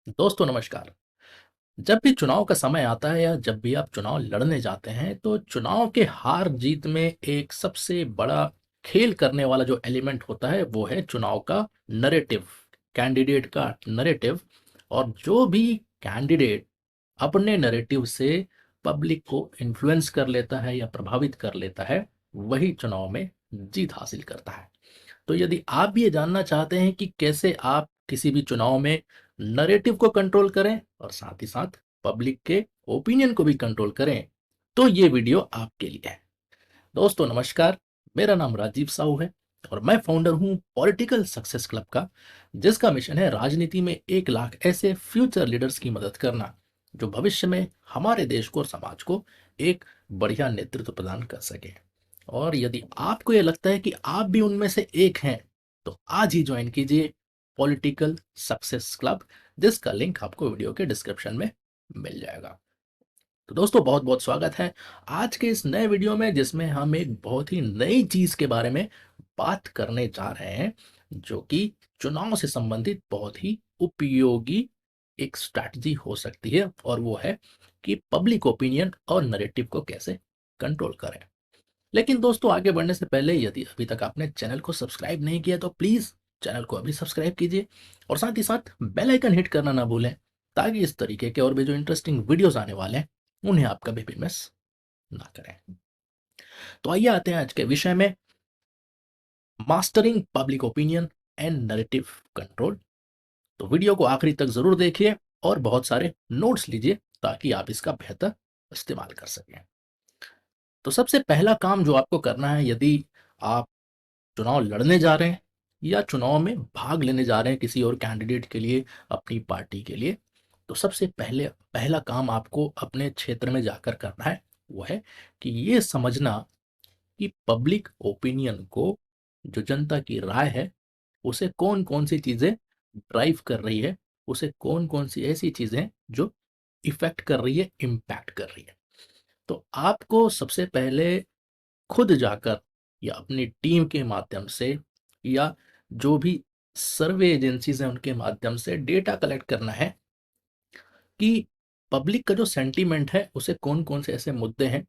दोस्तों नमस्कार। जब भी चुनाव का समय आता है या जब भी आप चुनाव लड़ने जाते हैं तो चुनाव के हार जीत में एक सबसे बड़ा खेल करने वाला जो एलिमेंट होता है वो है चुनाव का नरेटिव, कैंडिडेट का नरेटिव। और जो भी कैंडिडेट अपने नरेटिव से पब्लिक को इन्फ्लुएंस कर लेता है या प्रभावित कर लेता है वही चुनाव में जीत हासिल करता है। तो यदि आप भी ये जानना चाहते हैं कि कैसे आप किसी भी चुनाव में नरेटिव को कंट्रोल करें और साथ ही साथ पब्लिक के ओपिनियन को भी कंट्रोल करें, तो ये वीडियो आपके लिए है। दोस्तों नमस्कार, मेरा नाम राजीव साहू है और मैं फाउंडर हूं पॉलिटिकल सक्सेस क्लब का, जिसका मिशन है राजनीति में 1 लाख ऐसे फ्यूचर लीडर्स की मदद करना जो भविष्य में हमारे देश को और समाज को एक बढ़िया नेतृत्व प्रदान कर सके। और यदि आपको यह लगता है कि आप भी उनमें से एक हैं, तो आज ही ज्वाइन कीजिए पॉलिटिकल सक्सेस क्लब, जिसका लिंक आपको वीडियो के डिस्क्रिप्शन में मिल जाएगा। तो दोस्तों बहुत बहुत स्वागत है आज के इस नए वीडियो में, जिसमें हम एक बहुत ही नई चीज के बारे में बात करने जा रहे हैं, जो कि चुनाव से संबंधित बहुत ही उपयोगी एक स्ट्रैटेजी हो सकती है, और वो है कि पब्लिक ओपिनियन और नैरेटिव को कैसे कंट्रोल करें। लेकिन दोस्तों आगे बढ़ने से पहले यदि अभी तक आपने चैनल को सब्सक्राइब नहीं किया तो प्लीज चैनल को अभी सब्सक्राइब कीजिए और साथ ही साथ बेल आइकन हिट करना ना भूलें, ताकि इस तरीके के और भी जो इंटरेस्टिंग वीडियोस आने वाले हैं उन्हें आप कभी भी मिस ना करें। तो आइए आते हैं आज के विषय में, mastering public opinion and narrative control. तो वीडियो को आखिरी तक जरूर देखिए और बहुत सारे नोट्स लीजिए ताकि आप इसका बेहतर इस्तेमाल कर सकें। तो सबसे पहला काम जो आपको करना है, यदि आप चुनाव लड़ने जा रहे हैं या चुनाव में भाग लेने जा रहे हैं किसी और कैंडिडेट के लिए, अपनी पार्टी के लिए, तो सबसे पहले पहला काम आपको अपने क्षेत्र में जाकर करना है वो है कि ये समझना कि पब्लिक ओपिनियन को, जो जनता की राय है, उसे कौन कौन सी चीजें ड्राइव कर रही है, उसे कौन कौन सी ऐसी चीजें जो इफेक्ट कर रही है, इम्पैक्ट कर रही है। तो आपको सबसे पहले खुद जाकर या अपनी टीम के माध्यम से या जो भी सर्वे एजेंसीज हैं उनके माध्यम से डेटा कलेक्ट करना है कि पब्लिक का जो सेंटीमेंट है उसे कौन कौन से ऐसे मुद्दे हैं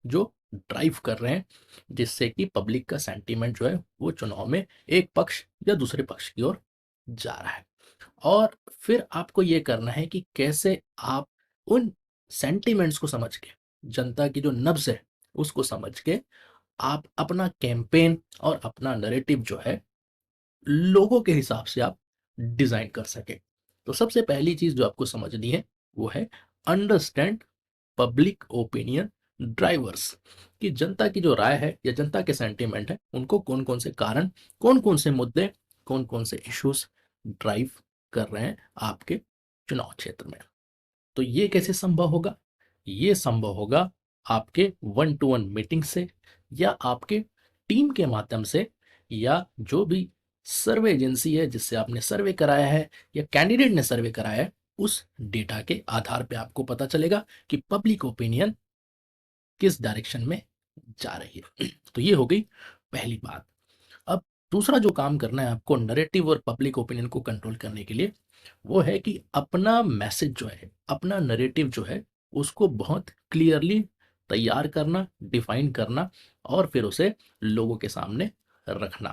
जो ड्राइव कर रहे हैं, जिससे कि पब्लिक का सेंटीमेंट जो है वो चुनाव में एक पक्ष या दूसरे पक्ष की ओर जा रहा है। और फिर आपको ये करना है कि कैसे आप उन सेंटीमेंट्स को समझ के, जनता की जो नब्ज है उसको समझ के, आप अपना कैंपेन और अपना नैरेटिव जो है लोगों के हिसाब से आप डिजाइन कर सके। तो सबसे पहली चीज जो आपको समझनी है वो है अंडरस्टैंड पब्लिक ओपिनियन ड्राइवर्स, कि जनता की जो राय है या जनता के सेंटीमेंट है उनको कौन कौन से कारण, कौन कौन से मुद्दे, कौन कौन से इश्यूज ड्राइव कर रहे हैं आपके चुनाव क्षेत्र में। तो ये कैसे संभव होगा? ये संभव होगा आपके 1-to-1 मीटिंग से, या आपके टीम के माध्यम से, या जो भी सर्वे एजेंसी है जिससे आपने सर्वे कराया है या कैंडिडेट ने सर्वे कराया है, उस डेटा के आधार पे आपको पता चलेगा कि पब्लिक ओपिनियन किस डायरेक्शन में जा रही है। तो ये हो गई पहली बात। अब दूसरा जो काम करना है आपको नैरेटिव और पब्लिक ओपिनियन को कंट्रोल करने के लिए, वो है कि अपना मैसेज जो है, अपना नैरेटिव जो है, उसको बहुत क्लियरली तैयार करना, डिफाइन करना और फिर उसे लोगों के सामने रखना।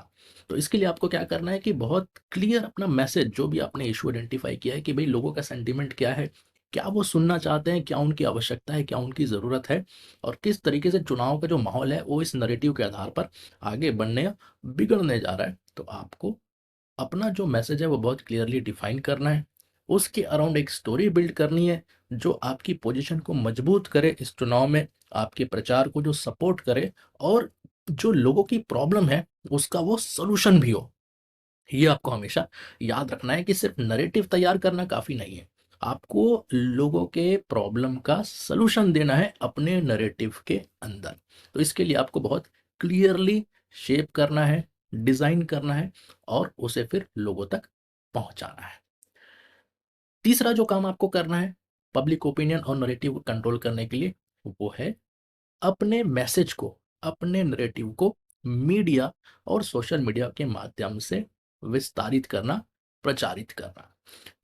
तो इसके लिए आपको क्या करना है कि बहुत क्लियर अपना मैसेज, जो भी आपने इशू आइडेंटिफाई किया है कि भाई लोगों का सेंटीमेंट क्या है, क्या वो सुनना चाहते हैं, क्या उनकी आवश्यकता है, क्या उनकी ज़रूरत है, और किस तरीके से चुनाव का जो माहौल है वो इस नैरेटिव के आधार पर आगे बढ़ने या बिगड़ने जा रहा है। तो आपको अपना जो मैसेज है वो बहुत क्लियरली डिफाइन करना है, उसके अराउंड एक स्टोरी बिल्ड करनी है जो आपकी पोजीशन को मजबूत करे इस चुनाव में, आपके प्रचार को जो सपोर्ट करे, और जो लोगों की प्रॉब्लम है उसका वो सोल्यूशन भी हो। ये आपको हमेशा याद रखना है कि सिर्फ नैरेटिव तैयार करना काफी नहीं है, आपको लोगों के प्रॉब्लम का सलूशन देना है अपने नैरेटिव के अंदर। तो इसके लिए आपको बहुत क्लियरली शेप करना है, डिजाइन करना है और उसे फिर लोगों तक पहुंचाना है। तीसरा जो काम आपको करना है पब्लिक ओपिनियन और नैरेटिव को कंट्रोल करने के लिए, वो है अपने मैसेज को, अपने नैरेटिव को मीडिया और सोशल मीडिया के माध्यम से विस्तारित करना, प्रचारित करना।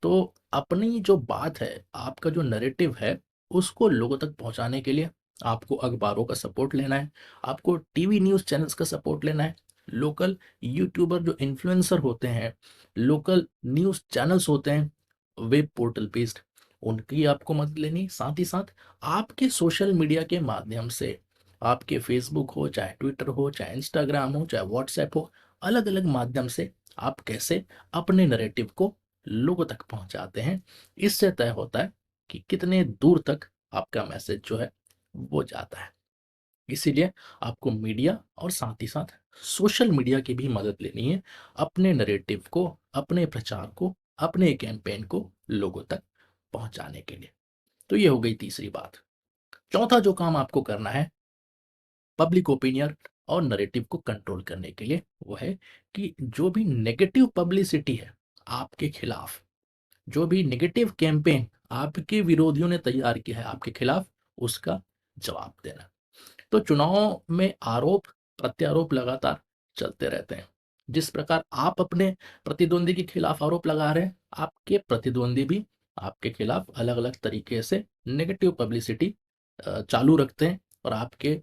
तो अपनी जो बात है, आपका जो नैरेटिव है, उसको लोगों तक पहुँचाने के लिए आपको अखबारों का सपोर्ट लेना है, आपको टीवी न्यूज़ चैनल्स का सपोर्ट लेना है, लोकल यूट्यूबर जो इन्फ्लुएंसर होते हैं, लोकल न्यूज़ चैनल्स होते हैं, वेब पोर्टल बेस्ड, उनकी आपको मदद लेनी। साथ ही साथ आपके सोशल मीडिया के माध्यम से, आपके फेसबुक हो, चाहे ट्विटर हो, चाहे इंस्टाग्राम हो, चाहे व्हाट्सएप हो, अलग-अलग माध्यम से आप कैसे अपने नैरेटिव को लोगों तक पहुंचाते हैं, इससे तय होता है कि कितने दूर तक आपका मैसेज जो है वो जाता है। इसीलिए आपको मीडिया और साथ ही साथ सोशल मीडिया की भी मदद लेनी है अपने नैरेटिव को, अपने प्रचार को, अपने कैंपेन को लोगों तक पहुंचाने के लिए। तो ये हो गई तीसरी बात। चौथा जो काम आपको करना है पब्लिक ओपिनियन और नैरेटिव को कंट्रोल करने के लिए, वो है कि जो भी नेगेटिव पब्लिसिटी है आपके खिलाफ, जो भी नेगेटिव कैंपेन आपके विरोधियों ने तैयार किया है आपके खिलाफ, उसका जवाब देना। तो चुनाव में आरोप प्रत्यारोप लगातार चलते रहते हैं। जिस प्रकार आप अपने प्रतिद्वंदी के खिलाफ आरोप लगा रहे हैं, आपके प्रतिद्वंदी भी आपके खिलाफ अलग अलग तरीके से नेगेटिव पब्लिसिटी चालू रखते हैं और आपके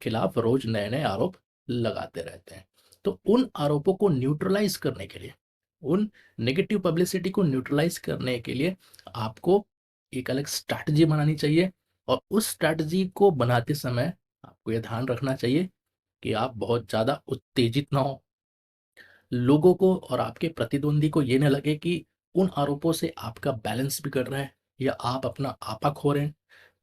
खिलाफ रोज नए नए आरोप लगाते रहते हैं। तो उन आरोपों को न्यूट्रलाइज करने के लिए, उन नेगेटिव पब्लिसिटी को न्यूट्रलाइज करने के लिए आपको एक अलग स्ट्रैटेजी बनानी चाहिए। और उस स्ट्रैटेजी को बनाते समय आपको ये ध्यान रखना चाहिए कि आप बहुत ज़्यादा उत्तेजित ना हो, लोगों को और आपके प्रतिद्वंदी को ये ना लगे कि उन आरोपों से आपका बैलेंस बिगड़ रहा है या आप अपना आपा खो रहे हैं।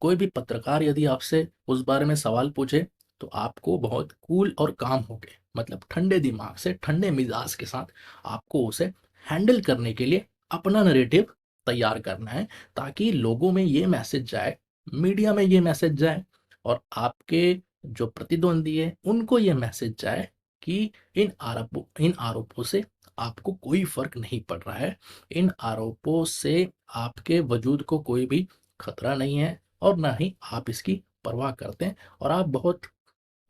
कोई भी पत्रकार यदि आपसे उस बारे में सवाल पूछे, तो आपको बहुत कूल और काम होके, मतलब ठंडे दिमाग से, ठंडे मिजाज के साथ आपको उसे हैंडल करने के लिए अपना नैरेटिव तैयार करना है, ताकि लोगों में ये मैसेज जाए, मीडिया में ये मैसेज जाए और आपके जो प्रतिद्वंदी है उनको ये मैसेज जाए कि इन आरोपों से आपको कोई फर्क नहीं पड़ रहा है, इन आरोपों से आपके वजूद को कोई भी खतरा नहीं है और ना ही आप इसकी परवाह करते हैं, और आप बहुत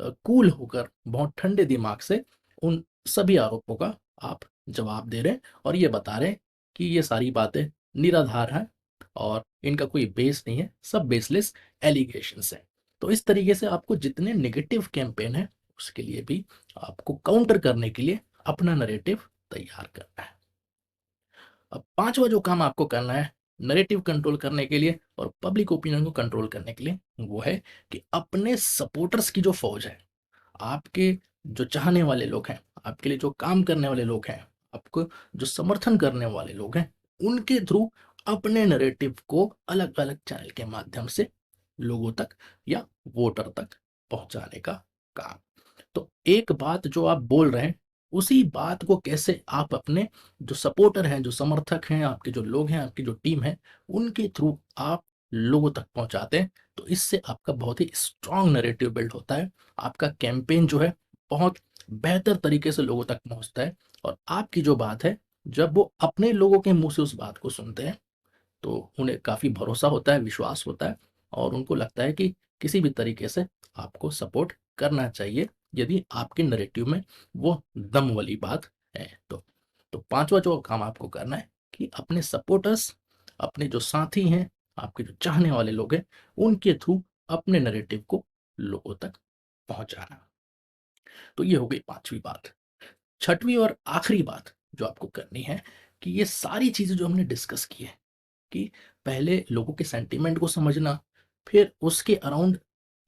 कूल होकर, बहुत ठंडे दिमाग से उन सभी आरोपों का आप जवाब दे रहे हैं और ये बता रहे हैं कि ये सारी बातें निराधार हैं और इनका कोई बेस नहीं है, सब बेसलेस एलिगेशंस हैं। तो इस तरीके से आपको जितने नेगेटिव कैंपेन है उसके लिए भी आपको काउंटर करने के लिए अपना नैरेटिव तैयार करना है। अब पांचवा जो काम आपको करना है नैरेटिव कंट्रोल करने के लिए और पब्लिक ओपिनियन को कंट्रोल करने के लिए, वो है कि अपने सपोर्टर्स की जो फौज है, आपके जो चाहने वाले लोग हैं, आपके लिए जो काम करने वाले लोग हैं, आपको जो समर्थन करने वाले लोग हैं, उनके थ्रू अपने नैरेटिव को अलग अलग चैनल के माध्यम से लोगों तक या वोटर तक पहुंचाने का काम। तो एक बात जो आप बोल रहे हैं, उसी बात को कैसे आप अपने जो सपोर्टर हैं, जो समर्थक हैं, आपके जो लोग हैं, आपकी जो टीम है, उनके थ्रू आप लोगों तक पहुंचाते हैं, तो इससे आपका बहुत ही स्ट्रांग नैरेटिव बिल्ड होता है। आपका कैंपेन जो है बहुत बेहतर तरीके से लोगों तक पहुंचता है और आपकी जो बात है, जब वो अपने लोगों के मुंह से उस बात को सुनते हैं, तो उन्हें काफ़ी भरोसा होता है, विश्वास होता है और उनको लगता है कि किसी भी तरीके से आपको सपोर्ट करना चाहिए, यदि आपके नैरेटिव में वो दम वाली बात है तो। तो पांचवा जो काम आपको करना है कि अपने सपोर्टर्स, अपने जो साथी हैं, आपके जो चाहने वाले लोग हैं, उनके थ्रू अपने नैरेटिव को लोगों तक पहुंचाना। तो ये हो गई पांचवी बात। छठवीं और आखिरी बात जो आपको करनी है कि ये सारी चीजें जो हमने डिस्कस की है, कि पहले लोगों के सेंटीमेंट को समझना, फिर उसके अराउंड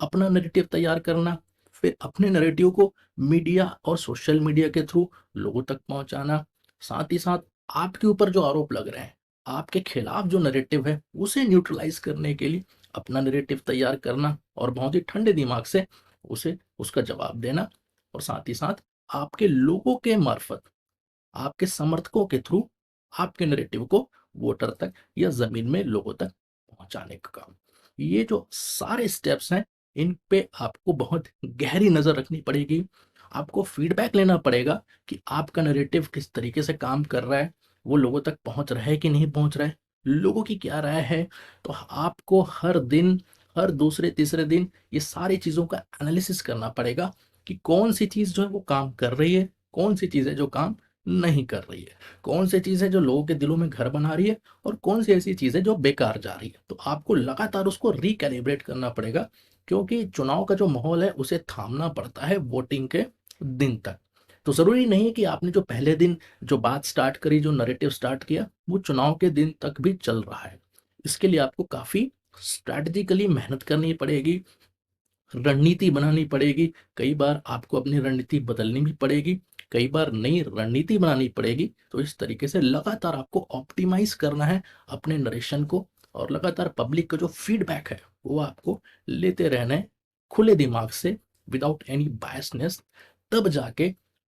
अपना नैरेटिव तैयार करना, फिर अपने नैरेटिव को मीडिया और सोशल मीडिया के थ्रू लोगों तक पहुंचाना, साथ ही साथ आपके ऊपर जो आरोप लग रहे हैं, आपके खिलाफ जो नैरेटिव है, उसे न्यूट्रलाइज करने के लिए अपना नैरेटिव तैयार करना और बहुत ही ठंडे दिमाग से उसे उसका जवाब देना, और साथ ही साथ आपके लोगों के मार्फत, आपके समर्थकों के थ्रू आपके नैरेटिव को वोटर तक या जमीन में लोगों तक पहुंचाने का काम। ये जो सारे स्टेप्स हैं, इन पे आपको बहुत गहरी नजर रखनी पड़ेगी। आपको फीडबैक लेना पड़ेगा कि आपका नैरेटिव किस तरीके से काम कर रहा है, वो लोगों तक पहुंच रहा है कि नहीं पहुंच रहा है, लोगों की क्या राय है। तो आपको हर दिन, हर दूसरे तीसरे दिन ये सारी चीजों का एनालिसिस करना पड़ेगा कि कौन सी चीज जो है वो काम कर रही है, कौन सी चीज है जो काम नहीं कर रही है, कौन सी चीज़ है जो लोगों के दिलों में घर बना रही है और कौन सी ऐसी चीज़ है जो बेकार जा रही है। तो आपको लगातार उसको रिकैलिब्रेट करना पड़ेगा, क्योंकि चुनाव का जो माहौल है उसे थामना पड़ता है वोटिंग के दिन तक। तो ज़रूरी नहीं है कि आपने जो पहले दिन जो बात स्टार्ट करी, जो नैरेटिव स्टार्ट किया, वो चुनाव के दिन तक भी चल रहा है। इसके लिए आपको काफ़ी स्ट्रैटेजिकली मेहनत करनी पड़ेगी, रणनीति बनानी पड़ेगी, कई बार आपको अपनी रणनीति बदलनी भी पड़ेगी, कई बार नई रणनीति बनानी पड़ेगी। तो इस तरीके से लगातार आपको ऑप्टिमाइज़ करना है अपने नरेशन को, और लगातार पब्लिक का जो फीडबैक है, वो आपको लेते रहना है खुले दिमाग से, विदाउट एनी बायसनेस। तब जाके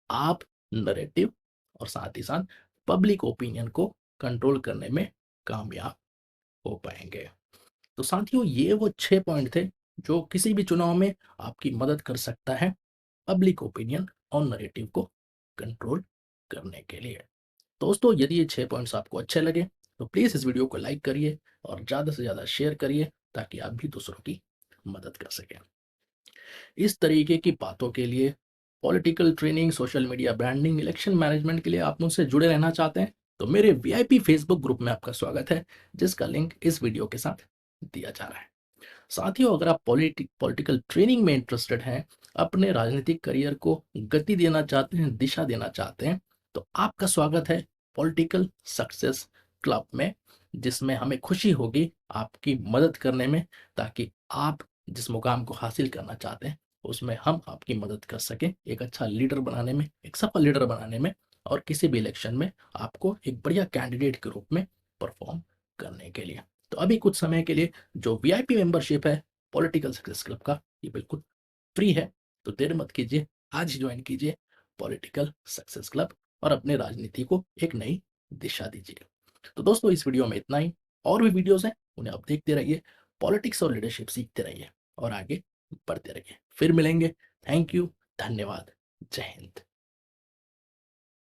आप नैरेटिव और साथ ही साथ पब्लिक ओपिनियन को कंट्रोल करने में कामयाब हो पाएँगे। तो साथियों, ये वो 6 पॉइंट थे जो किसी भी चुनाव में आपकी मदद कर सकता है पब्लिक ओपिनियन और नैरेटिव को कंट्रोल करने के लिए। दोस्तों, यदि ये 6 पॉइंट्स आपको अच्छे लगे तो प्लीज़ इस वीडियो को लाइक करिए और ज़्यादा से ज़्यादा शेयर करिए, ताकि आप भी दूसरों की मदद कर सकें। इस तरीके की बातों के लिए, political training, social media branding, election management के लिए आप मुझसे जुड़े रहना चाहते हैं, तो मेरे वीआईपी फेसबुक ग्रुप में आपका स्वागत है, जिसका लिंक इस वीडियो के साथ दिया जा रहा है। साथियों, अगर आप पॉलिटिकल ट्रेनिंग में इंटरेस्टेड हैं, अपने राजनीतिक करियर को गति देना चाहते हैं, दिशा देना चाहते हैं, तो आपका स्वागत है पॉलिटिकल सक्सेस क्लब में, जिसमें हमें खुशी होगी आपकी मदद करने में, ताकि आप जिस मुकाम को हासिल करना चाहते हैं उसमें हम आपकी मदद कर सकें, एक अच्छा लीडर बनाने में, एक सफल लीडर बनाने में, और किसी भी इलेक्शन में आपको एक बढ़िया कैंडिडेट के रूप में परफॉर्म करने के लिए। तो अभी कुछ समय के लिए जो वीआईपी मेंबरशिप है पॉलिटिकल सक्सेस क्लब का, ये बिल्कुल फ्री है। तो देर मत कीजिए, आज ही ज्वाइन कीजिए पॉलिटिकल सक्सेस क्लब और अपने राजनीति को एक नई दिशा दीजिए। तो दोस्तों, इस वीडियो में इतना ही। और भी वीडियोस हैं, उन्हें आप देखते रहिए, पॉलिटिक्स और लीडरशिप सीखते रहिए और आगे बढ़ते रहिए। फिर मिलेंगे। थैंक यू, धन्यवाद, जय हिंद।